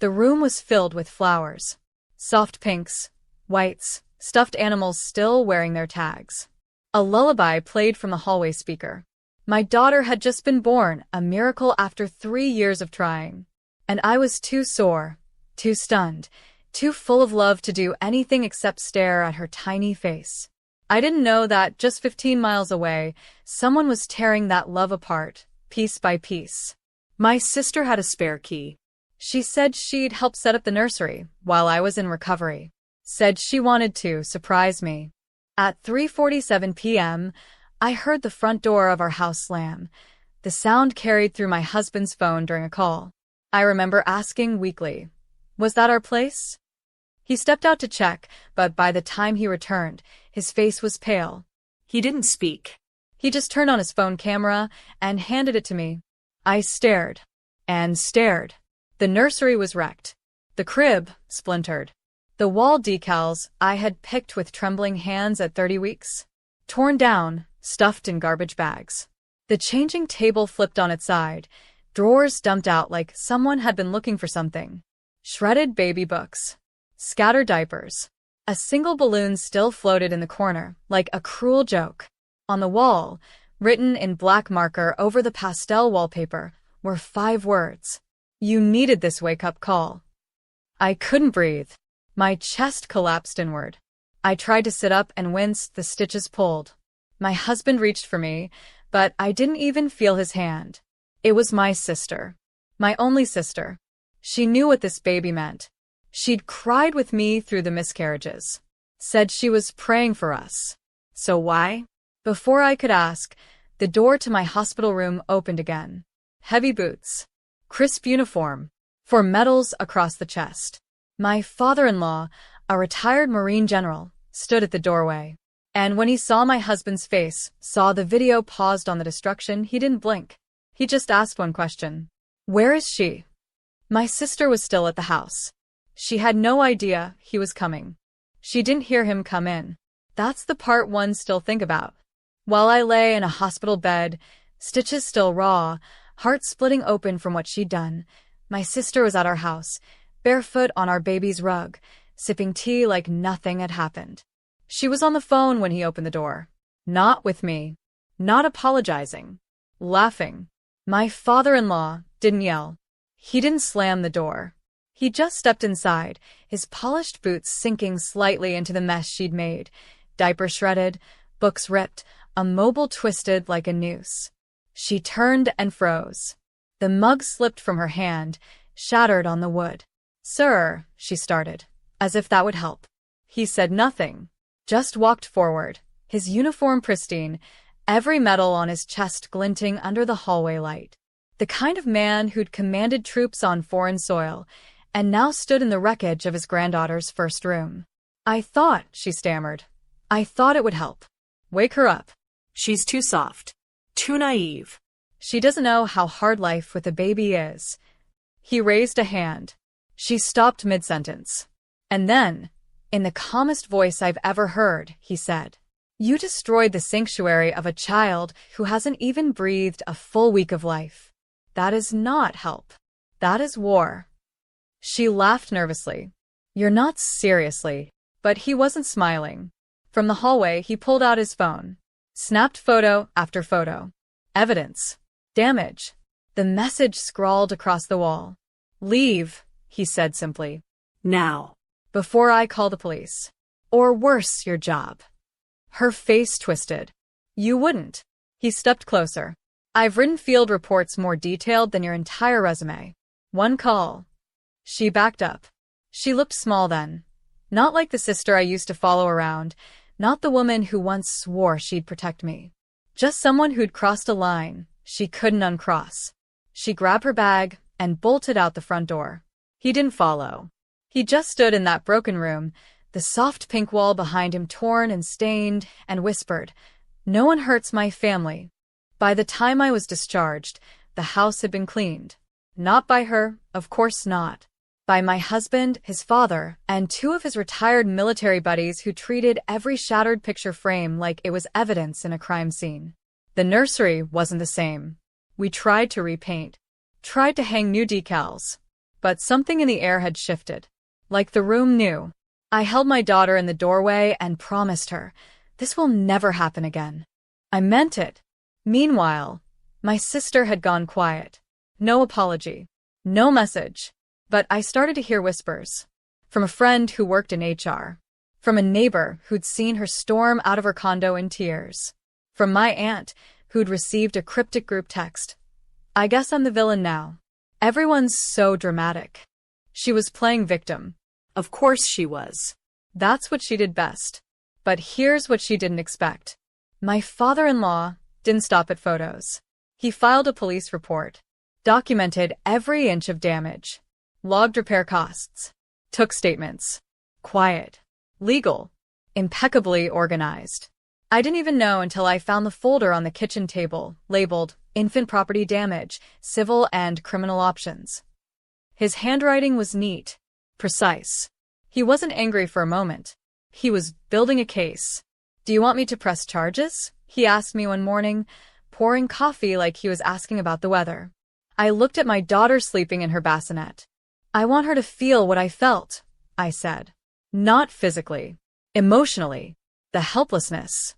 The room was filled with flowers. Soft pinks, whites, stuffed animals still wearing their tags. A lullaby played from the hallway speaker. My daughter had just been born, a miracle after 3 years of trying. And I was too sore, too stunned, too full of love to do anything except stare at her tiny face. I didn't know that just 15 miles away, someone was tearing that love apart, piece by piece. My sister had a spare key. She said she'd help set up the nursery while I was in recovery. Said she wanted to surprise me. At 3:47 p.m., I heard the front door of our house slam. The sound carried through my husband's phone during a call. I remember asking weakly, "Was that our place?" He stepped out to check, but by the time he returned, his face was pale. He didn't speak. He just turned on his phone camera and handed it to me. I stared and stared. The nursery was wrecked. The crib splintered. The wall decals I had picked with trembling hands at 30 weeks. Torn down, stuffed in garbage bags. The changing table flipped on its side. Drawers dumped out like someone had been looking for something. Shredded baby books. Scattered diapers. A single balloon still floated in the corner, like a cruel joke. On the wall, written in black marker over the pastel wallpaper, were 5 words. You needed this wake-up call. I couldn't breathe. My chest collapsed inward. I tried to sit up and winced, the stitches pulled. My husband reached for me, but I didn't even feel his hand. It was my sister. My only sister. She knew what this baby meant. She'd cried with me through the miscarriages. Said she was praying for us. So why? Before I could ask, the door to my hospital room opened again. Heavy boots. Crisp uniform. 4 medals across the chest. My father-in-law, a retired Marine general, stood at the doorway. And when he saw my husband's face, saw the video paused on the destruction, he didn't blink. He just asked one question. Where is she? My sister was still at the house. She had no idea he was coming. She didn't hear him come in. That's the part one still think about. While I lay in a hospital bed, stitches still raw, heart splitting open from what she'd done, my sister was at our house, barefoot on our baby's rug, sipping tea like nothing had happened. She was on the phone when he opened the door. Not with me. Not apologizing. Laughing. My father-in-law didn't yell. He didn't slam the door. He just stepped inside, his polished boots sinking slightly into the mess she'd made. Diaper shredded, books ripped, a mobile twisted like a noose. She turned and froze. The mug slipped from her hand, shattered on the wood. Sir, she started, as if that would help. He said nothing, just walked forward, his uniform pristine, every medal on his chest glinting under the hallway light. The kind of man who'd commanded troops on foreign soil, and now stood in the wreckage of his granddaughter's first room. I thought, she stammered. I thought it would help. Wake her up. She's too soft. Too naive. She doesn't know how hard life with a baby is. He raised a hand. She stopped mid-sentence. And then, in the calmest voice I've ever heard, he said, You destroyed the sanctuary of a child who hasn't even breathed a full week of life. That is not help. That is war. She laughed nervously. You're not seriously. But he wasn't smiling. From the hallway, he pulled out his phone. Snapped photo after photo. Evidence. Damage. The message scrawled across the wall. Leave, he said simply. Now. Before I call the police. Or worse, your job. Her face twisted. You wouldn't. He stepped closer. I've written field reports more detailed than your entire resume. One call. She backed up. She looked small then. Not like the sister I used to follow around, not the woman who once swore she'd protect me. Just someone who'd crossed a line she couldn't uncross. She grabbed her bag and bolted out the front door. He didn't follow. He just stood in that broken room, the soft pink wall behind him torn and stained, and whispered, No one hurts my family. By the time I was discharged, the house had been cleaned. Not by her, of course not. By my husband, his father, and 2 of his retired military buddies who treated every shattered picture frame like it was evidence in a crime scene. The nursery wasn't the same. We tried to repaint. Tried to hang new decals. but something in the air had shifted. Like the room knew. I held my daughter in the doorway and promised her, this will never happen again. I meant it. Meanwhile, my sister had gone quiet. No apology. No message. But I started to hear whispers. From a friend who worked in HR. From a neighbor who'd seen her storm out of her condo in tears. From my aunt, who'd received a cryptic group text. I guess I'm the villain now. Everyone's so dramatic. She was playing victim. Of course she was. That's what she did best. But here's what she didn't expect. My father-in-law didn't stop at photos. He filed a police report, documented every inch of damage, logged repair costs, took statements. Quiet, legal, impeccably organized. I didn't even know until I found the folder on the kitchen table labeled Infant Property Damage, Civil and Criminal Options. His handwriting was neat, precise. He wasn't angry for a moment. He was building a case. Do you want me to press charges? He asked me one morning, pouring coffee like he was asking about the weather. I looked at my daughter sleeping in her bassinet. I want her to feel what I felt, I said. Not physically. Emotionally. The helplessness.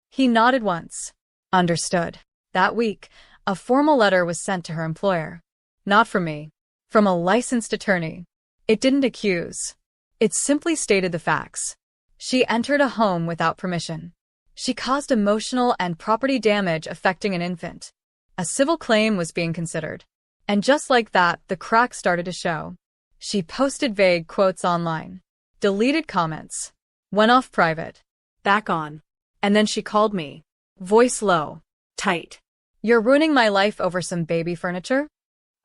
He nodded once. Understood. That week, a formal letter was sent to her employer. Not from me. From a licensed attorney. It didn't accuse. It simply stated the facts. She entered a home without permission. She caused emotional and property damage affecting an infant. A civil claim was being considered. And just like that, the cracks started to show. She posted vague quotes online, deleted comments, went off private, Back on. and then she called me, voice low. Tight. You're ruining my life over some baby furniture?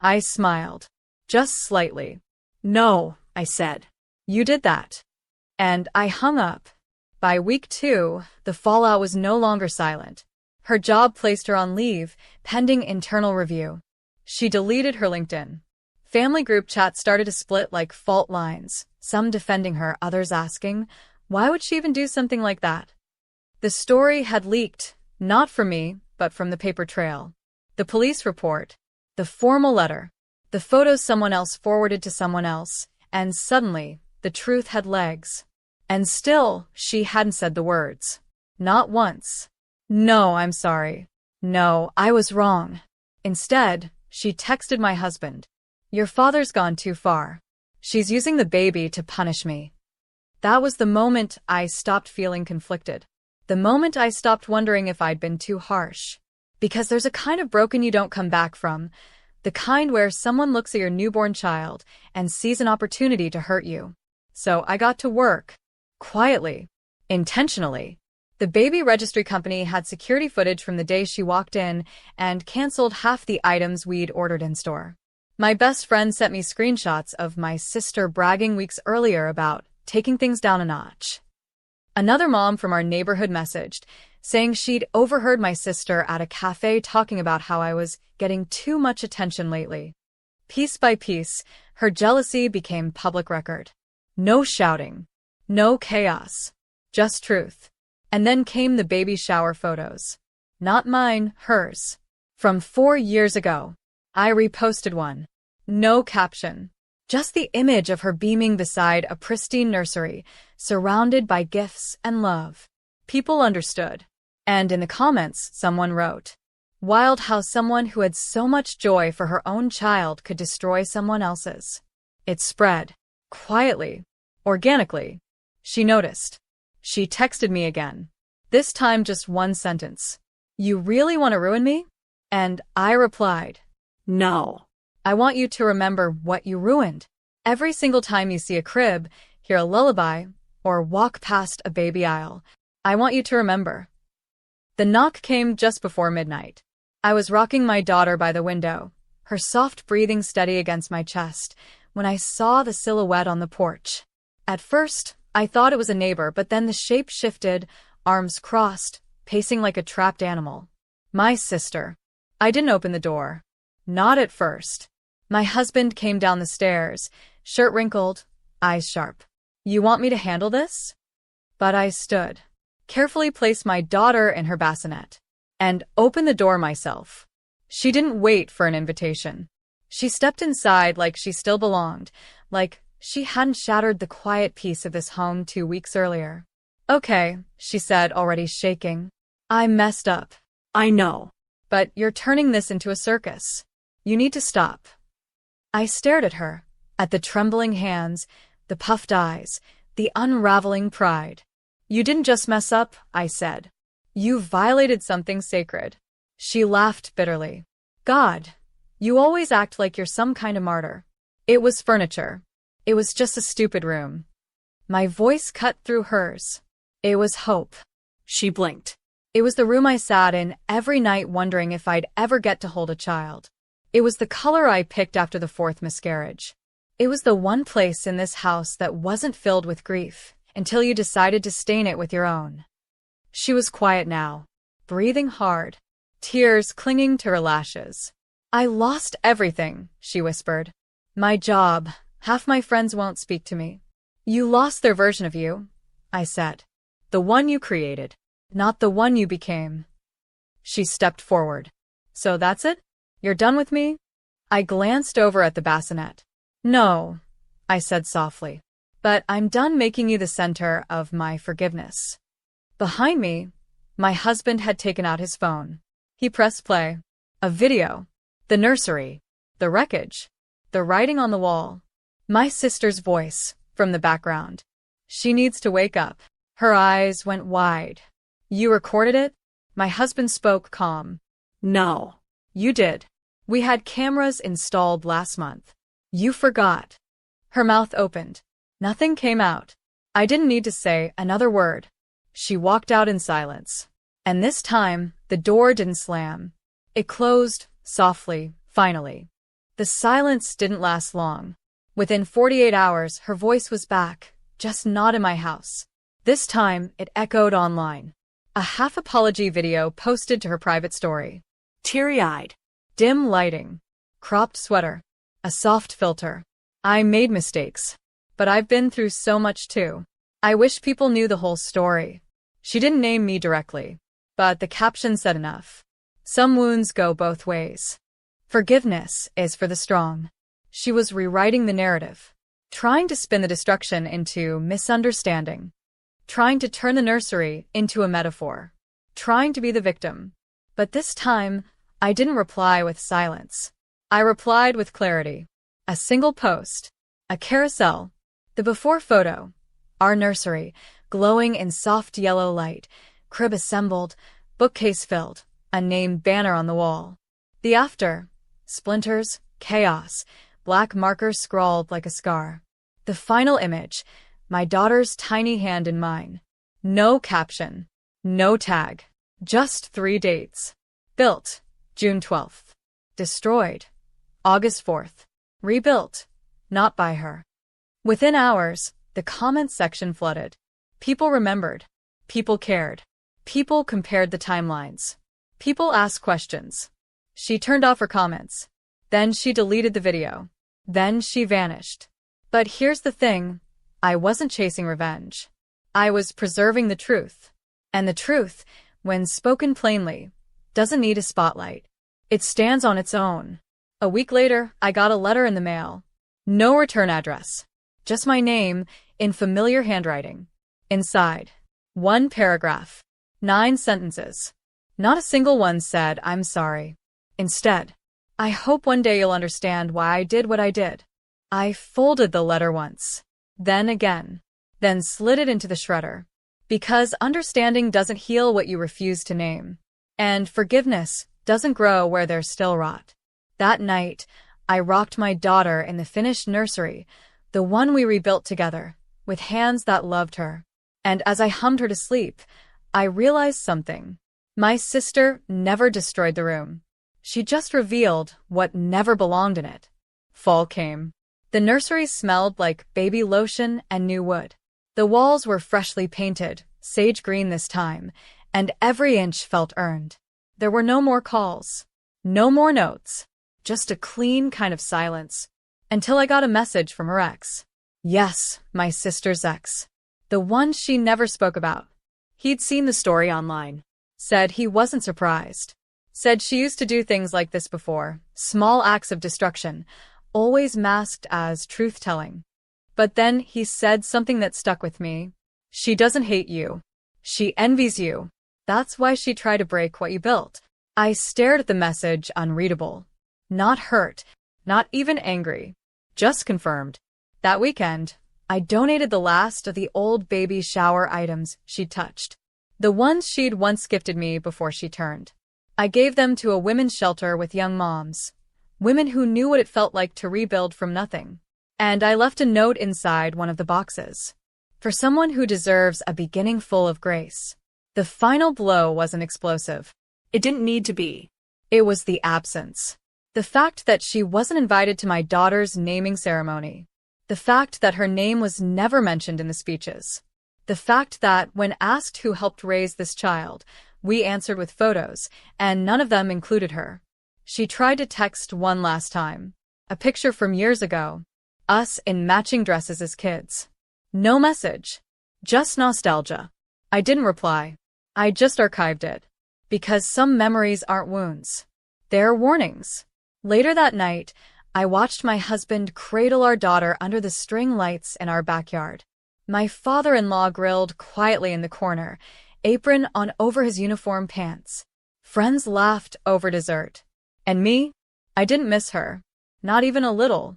I smiled, just slightly. No, I said. You did that. And I hung up. By week 2, the fallout was no longer silent. Her job placed her on leave, pending internal review. She deleted her LinkedIn. Family group chats started to split like fault lines, some defending her, others asking, why would she even do something like that? The story had leaked, not from me, but from the paper trail. The police report, the formal letter, the photos someone else forwarded to someone else, and suddenly, the truth had legs. And still, she hadn't said the words. Not once. No, I'm sorry. No, I was wrong. Instead, she texted my husband. Your father's gone too far. She's using the baby to punish me. That was the moment I stopped feeling conflicted. The moment I stopped wondering if I'd been too harsh. Because there's a kind of broken you don't come back from. The kind where someone looks at your newborn child and sees an opportunity to hurt you. So I got to work. Quietly. Intentionally. The baby registry company had security footage from the day she walked in and canceled half the items we'd ordered in store. My best friend sent me screenshots of my sister bragging weeks earlier about taking things down a notch. Another mom from our neighborhood messaged, saying she'd overheard my sister at a cafe talking about how I was getting too much attention lately. Piece by piece, her jealousy became public record. No shouting. No chaos. Just truth. And then came the baby shower photos. Not mine, hers. From 4 years ago. I reposted one. No caption. Just the image of her beaming beside a pristine nursery, surrounded by gifts and love. People understood. And in the comments, someone wrote, wild how someone who had so much joy for her own child could destroy someone else's. It spread. Quietly. Organically. She noticed. She texted me again. This time just one sentence. You really want to ruin me? And I replied, No. I want you to remember what you ruined. Every single time you see a crib, hear a lullaby, or walk past a baby aisle, I want you to remember. The knock came just before midnight. I was rocking my daughter by the window, her soft breathing steady against my chest, when I saw the silhouette on the porch. At first, I thought it was a neighbor, but then the shape shifted, arms crossed, pacing like a trapped animal. My sister. I didn't open the door. Not at first. My husband came down the stairs, shirt wrinkled, eyes sharp. You want me to handle this? But I stood, carefully placed my daughter in her bassinet, and opened the door myself. She didn't wait for an invitation. She stepped inside like she still belonged, like she hadn't shattered the quiet peace of this home 2 weeks earlier. Okay, she said, already shaking. I messed up. I know. But you're turning this into a circus. You need to stop. I stared at her, at the trembling hands, the puffed eyes, the unraveling pride. You didn't just mess up, I said. You violated something sacred. She laughed bitterly. God, you always act like you're some kind of martyr. It was furniture. It was just a stupid room. My voice cut through hers. It was hope. She blinked. It was the room I sat in every night wondering if I'd ever get to hold a child. It was the color I picked after the 4th miscarriage. It was the one place in this house that wasn't filled with grief until you decided to stain it with your own. She was quiet now, breathing hard, tears clinging to her lashes. I lost everything, she whispered. My job. Half my friends won't speak to me. You lost their version of you, I said. The one you created, not the one you became. She stepped forward. So that's it? You're done with me? I glanced over at the bassinet. No, I said softly. But I'm done making you the center of my forgiveness. Behind me, my husband had taken out his phone. He pressed play. A video. The nursery. The wreckage. The writing on the wall. My sister's voice, from the background. She needs to wake up. Her eyes went wide. You recorded it? My husband spoke calm. No. You did. We had cameras installed last month. You forgot. Her mouth opened. Nothing came out. I didn't need to say another word. She walked out in silence. And this time, the door didn't slam. It closed, softly, finally. The silence didn't last long. Within 48 hours, her voice was back, just not in my house. This time, it echoed online. A half-apology video posted to her private story. Teary-eyed. Dim lighting. Cropped sweater. A soft filter. I made mistakes. But I've been through so much too. I wish people knew the whole story. She didn't name me directly. But the caption said enough. Some wounds go both ways. Forgiveness is for the strong. She was rewriting the narrative. Trying to spin the destruction into misunderstanding. Trying to turn the nursery into a metaphor. Trying to be the victim. But this time, I didn't reply with silence. I replied with clarity. A single post. A carousel. The before photo. Our nursery, glowing in soft yellow light. Crib assembled. Bookcase filled. A name banner on the wall. The after. Splinters. Chaos. Black marker scrawled like a scar. The final image. My daughter's tiny hand in mine. No caption. No tag. Just 3 dates. Built. June 12th. Destroyed. August 4th. Rebuilt. Not by her. Within hours, the comments section flooded. People remembered. People cared. People compared the timelines. People asked questions. She turned off her comments. Then she deleted the video. Then she vanished. But here's the thing. I wasn't chasing revenge. I was preserving the truth. And the truth, when spoken plainly, doesn't need a spotlight. It stands on its own. A week later, I got a letter in the mail. No return address. Just my name, in familiar handwriting. Inside. 1 paragraph. 9 sentences. Not a single one said, I'm sorry. Instead, I hope one day you'll understand why I did what I did. I folded the letter once. Then again. Then slid it into the shredder. Because understanding doesn't heal what you refuse to name. And forgiveness doesn't grow where there's still rot. That night, I rocked my daughter in the finished nursery, the one we rebuilt together, with hands that loved her. And as I hummed her to sleep, I realized something. My sister never destroyed the room. She just revealed what never belonged in it. Fall came. The nursery smelled like baby lotion and new wood. The walls were freshly painted, sage green this time, and every inch felt earned. There were no more calls. No more notes. Just a clean kind of silence. Until I got a message from her ex. Yes, my sister's ex. The one she never spoke about. He'd seen the story online. Said he wasn't surprised. Said she used to do things like this before, small acts of destruction, always masked as truth-telling. But then he said something that stuck with me. She doesn't hate you. She envies you. That's why she tried to break what you built. I stared at the message, unreadable. Not hurt, not even angry. Just confirmed. That weekend, I donated the last of the old baby shower items she'd touched. The ones she'd once gifted me before she turned. I gave them to a women's shelter with young moms. Women who knew what it felt like to rebuild from nothing. And I left a note inside one of the boxes. For someone who deserves a beginning full of grace. The final blow wasn't explosive. It didn't need to be. It was the absence. The fact that she wasn't invited to my daughter's naming ceremony. The fact that her name was never mentioned in the speeches. The fact that, when asked who helped raise this child, we answered with photos, and none of them included her. She tried to text one last time. A picture from years ago. Us in matching dresses as kids. No message. Just nostalgia. I didn't reply. I just archived it. Because some memories aren't wounds. They're warnings. Later that night, I watched my husband cradle our daughter under the string lights in our backyard. My father-in-law grilled quietly in the corner, apron on over his uniform pants. Friends laughed over dessert. And me? I didn't miss her. Not even a little.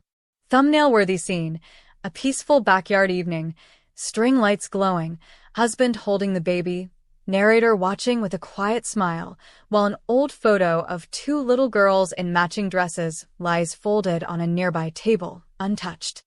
Thumbnail-worthy scene. A peaceful backyard evening. String lights glowing. Husband holding the baby. Narrator watching with a quiet smile, while an old photo of two little girls in matching dresses lies folded on a nearby table, untouched.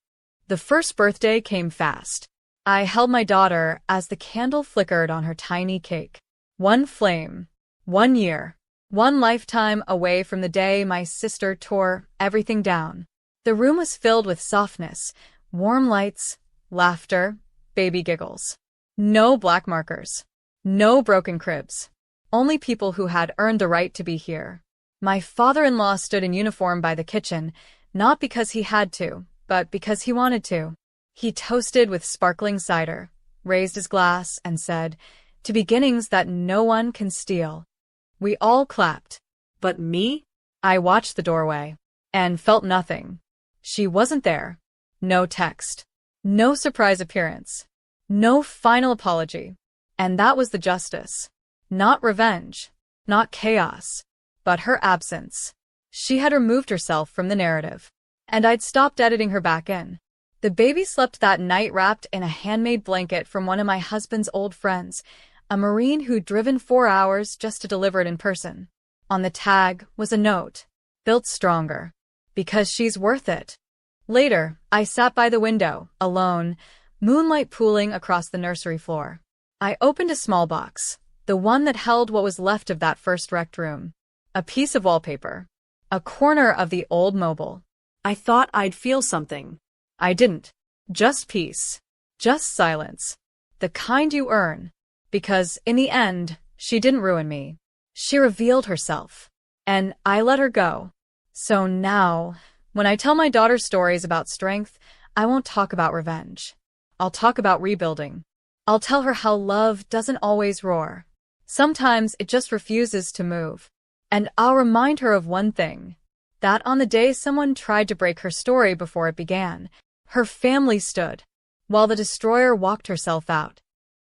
The first birthday came fast. I held my daughter as the candle flickered on her tiny cake. One flame. 1 year. One lifetime away from the day my sister tore everything down. The room was filled with softness, warm lights, laughter, baby giggles. No black markers. No broken cribs. Only people who had earned the right to be here. My father-in-law stood in uniform by the kitchen, not because he had to, but because he wanted to. He toasted with sparkling cider, raised his glass, and said, "To beginnings that no one can steal." We all clapped. But me? I watched the doorway, and felt nothing. She wasn't there. No text. No surprise appearance. No final apology. And that was the justice. Not revenge. Not chaos. But her absence. She had removed herself from the narrative. And I'd stopped editing her back in. The baby slept that night wrapped in a handmade blanket from one of my husband's old friends, a Marine who'd driven 4 hours just to deliver it in person. On the tag was a note. Built stronger. Because she's worth it. Later, I sat by the window, alone, moonlight pooling across the nursery floor. I opened a small box, the one that held what was left of that first wrecked room. A piece of wallpaper. A corner of the old mobile. I thought I'd feel something. I didn't. Just peace. Just silence. The kind you earn. Because, in the end, she didn't ruin me. She revealed herself. And I let her go. So now, when I tell my daughter stories about strength, I won't talk about revenge. I'll talk about rebuilding. I'll tell her how love doesn't always roar. Sometimes it just refuses to move. And I'll remind her of one thing. That on the day someone tried to break her story before it began, her family stood, while the destroyer walked herself out.